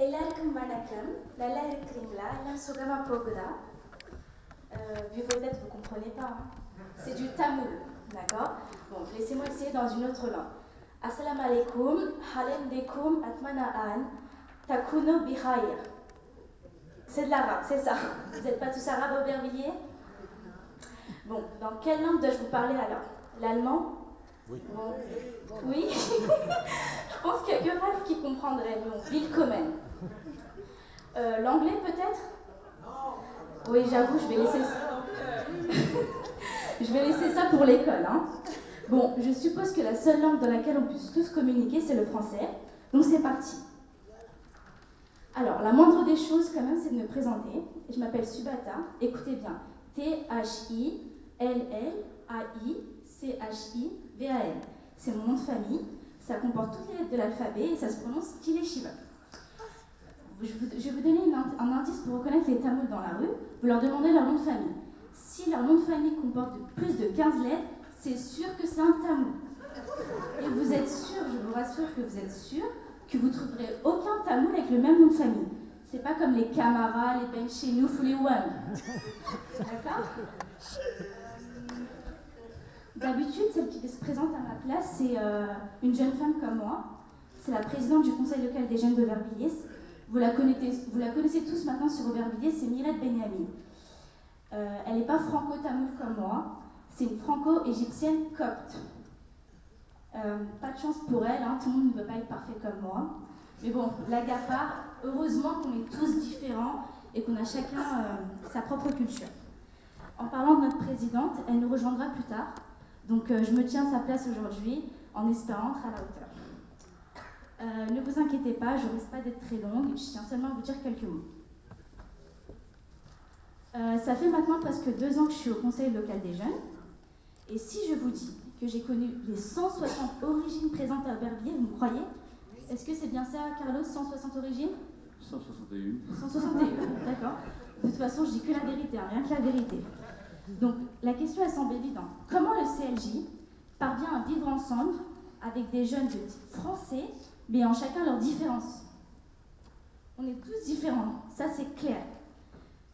எல்லாருக்கும் வணக்கம். நல்லா இருக்கிறீங்களா? எல்லாம் சுகமா போகுதா? Vieux vedette, vous comprenez pas, hein? C'est du tamoul, d'accord? Bon, laissez-moi essayer dans une autre langue. Assalamu alaikum, halem dekum atmana'an, takuno bihayr. C'est de l'arabe, c'est ça. Vous n'êtes pas tous arabes à Aubervilliers? Bon, dans quelle langue dois-je vous parler alors? L'allemand? Oui. Bon. Oui. Je pense qu'il n'y a que Ralph qui comprendrait. Non, willkommen. L'anglais peut-être? Oui, j'avoue, je vais laisser ça. Je vais laisser ça pour l'école, hein. Bon, je suppose que la seule langue dans laquelle on puisse tous communiquer, c'est le français. Donc c'est parti. Alors, la moindre des choses, quand même, c'est de me présenter. Je m'appelle Subhata. Écoutez bien. T-H-I-L-L-A-I-C-H-I-V-A-N. C'est mon nom de famille. Ça comporte toutes les lettres de l'alphabet et ça se prononce Kileshiva. Je vais vous donner un indice pour reconnaître les Tamouls dans la rue. Vous leur demandez leur nom de famille. Si leur nom de famille comporte plus de 15 lettres, c'est sûr que c'est un Tamoul. Et vous êtes sûr, je vous rassure que vous êtes sûr, que vous trouverez aucun Tamoul avec le même nom de famille. C'est pas comme les Camara, les Benchenouf ou les Wang. D'accord? D'habitude, celle qui se présente à ma place, c'est une jeune femme comme moi. C'est la présidente du conseil local des jeunes d'Aubervilliers. Vous la connaissez tous maintenant sur Aubervilliers, c'est Mirette Benyamin. Elle n'est pas franco-tamoule comme moi, c'est une franco-égyptienne copte. Pas de chance pour elle, hein, tout le monde ne peut pas être parfait comme moi. Mais bon, blague à part, heureusement qu'on est tous différents et qu'on a chacun sa propre culture. En parlant de notre présidente, elle nous rejoindra plus tard. Donc je me tiens à sa place aujourd'hui en espérant être à la hauteur. Ne vous inquiétez pas, je ne risque pas d'être très longue, je tiens seulement à vous dire quelques mots. Ça fait maintenant presque 2 ans que je suis au conseil local des jeunes. Et si je vous dis que j'ai connu les 160 origines présentes à Aubervilliers, vous me croyez? Est-ce que c'est bien ça, Carlos, 160 origines? 161. 161, d'accord. De toute façon, je dis que la vérité, hein, rien que la vérité. Donc, la question, elle semble évidente. Comment le CLJ parvient à vivre ensemble avec des jeunes de type français, mais en chacun leurs différences? On est tous différents, ça c'est clair.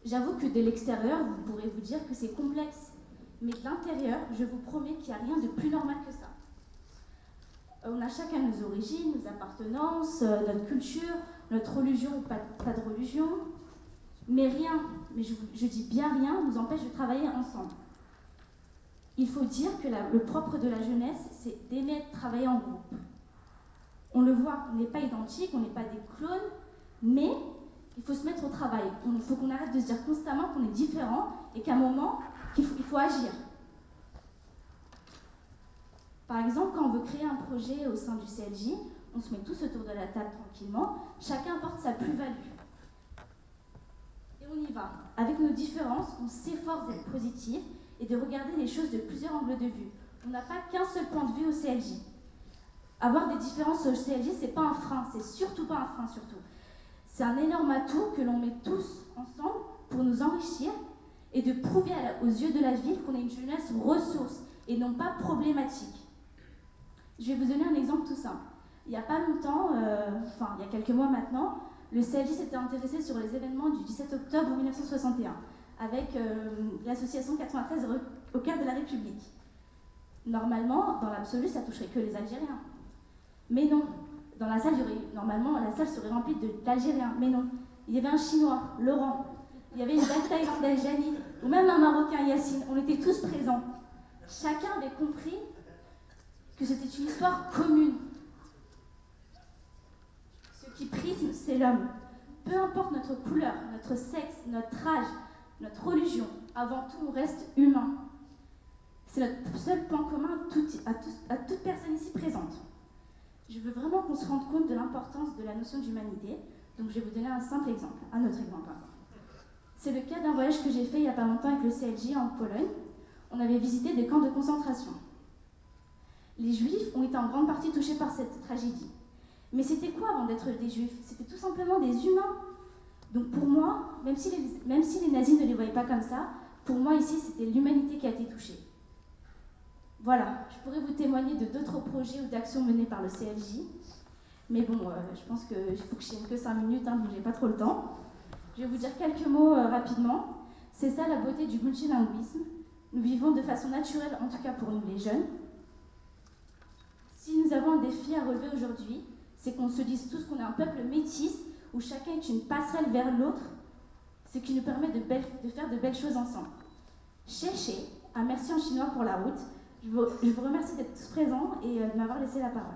J'avoue que de l'extérieur, vous pourrez vous dire que c'est complexe. Mais de l'intérieur, je vous promets qu'il n'y a rien de plus normal que ça. On a chacun nos origines, nos appartenances, notre culture, notre religion ou pas de religion. Mais rien, mais je dis bien rien, nous empêche de travailler ensemble. Il faut dire que le propre de la jeunesse, c'est d'aimer travailler en groupe. On le voit, on n'est pas identiques, on n'est pas des clones, mais il faut se mettre au travail. Il faut qu'on arrête de se dire constamment qu'on est différent et qu'à un moment, il faut agir. Par exemple, quand on veut créer un projet au sein du CLJ, on se met tous autour de la table tranquillement, chacun apporte sa plus-value. Et on y va. Avec nos différences, on s'efforce d'être positif et de regarder les choses de plusieurs angles de vue. On n'a pas qu'un seul point de vue au CLJ. Avoir des différences au CLJ, c'est pas un frein, c'est surtout pas un frein surtout. C'est un énorme atout que l'on met tous ensemble pour nous enrichir et de prouver aux yeux de la ville qu'on est une jeunesse ressource et non pas problématique. Je vais vous donner un exemple tout simple. Il n'y a pas longtemps, il y a quelques mois maintenant, le CLJ s'était intéressé sur les événements du 17 octobre 1961 avec l'association 93 au cœur de la République. Normalement, dans l'absolu, ça toucherait que les Algériens. Mais non, dans la salle, normalement, la salle serait remplie d'Algériens. Mais non, il y avait un Chinois, Laurent. Il y avait une belle Thaïlandaise, Jani, ou même un Marocain, Yacine. On était tous présents. Chacun avait compris que c'était une histoire commune. Ce qui prisme, c'est l'homme. Peu importe notre couleur, notre sexe, notre âge, notre religion, avant tout, on reste humain. C'est notre seul point commun à toute personne ici présente. Je veux vraiment qu'on se rende compte de l'importance de la notion d'humanité, donc je vais vous donner un simple exemple, un autre exemple encore. C'est le cas d'un voyage que j'ai fait il n'y a pas longtemps avec le CLJ en Pologne. On avait visité des camps de concentration. Les Juifs ont été en grande partie touchés par cette tragédie. Mais c'était quoi avant d'être des Juifs? C'était tout simplement des humains. Donc pour moi, même si les nazis ne les voyaient pas comme ça, pour moi ici c'était l'humanité qui a été touchée. Voilà, je pourrais vous témoigner de d'autres projets ou d'actions menées par le CLJ, Mais bon, je pense qu'il faut que je tienne que 5 minutes, hein, donc j'ai pas trop le temps. Je vais vous dire quelques mots rapidement. C'est ça la beauté du multilinguisme. Nous vivons de façon naturelle, en tout cas pour nous les jeunes. Si nous avons un défi à relever aujourd'hui, c'est qu'on se dise tous qu'on est un peuple métis, où chacun est une passerelle vers l'autre, ce qui nous permet de faire de belles choses ensemble. Un merci en chinois pour la route. Je vous remercie d'être tous présents et de m'avoir laissé la parole.